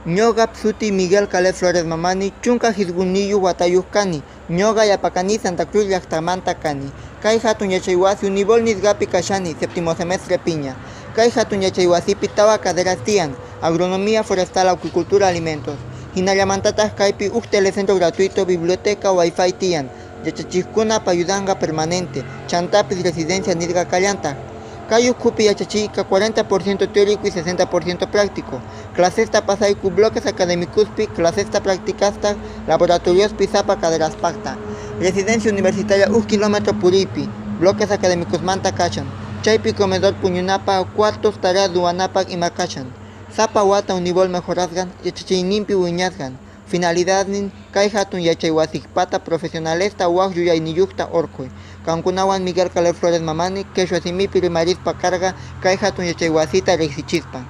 Ñoga Psuti Miguel Caleb Flores Mamani, Chunka Hizguniyu Watayuh Kani, Ñoga Yapacani Santa Cruz Llaqtamanta Kani, Kay Hatun Yachaywasi Unibol Nisgapi Kashani, séptimo semestre Piña, Kay Hatun Yachaywasi Pitawa Caderas Tian, Agronomía Forestal, Acuicultura, Alimentos, Hinayamantatas Kaipi Telecentro Gratuito, Biblioteca, Wi-Fi Tian, Yachachikuna Payudanga Permanente, Chantapis Residencia Nidga Callanta, Cayo Cupi Yachachica 40% teórico y 60% práctico. Clasesta Pasaiku Bloques Académicos Pi, Clasesta Practicasta, Laboratorios Pizapa Caderas Pacta. Residencia Universitaria 1 kilómetro Puripi, Bloques Académicos Manta Cachan. Chaipi Comedor Puñunapa, Cuartos Tarea Duanapac y Macachan. Zapa Wata Unibol Mejorasgan, Yachachinimpi Uñazgan. Finalidad nin Kai Hatun Yachaywasipata Profesionalesta Wak Yuya Niyukta Orkoy. Cancunawan Miguel Caleb Flores Mamani, Quechua Simipi Marispa Carga, Kai Hatun Yachaywasita Rexichispa.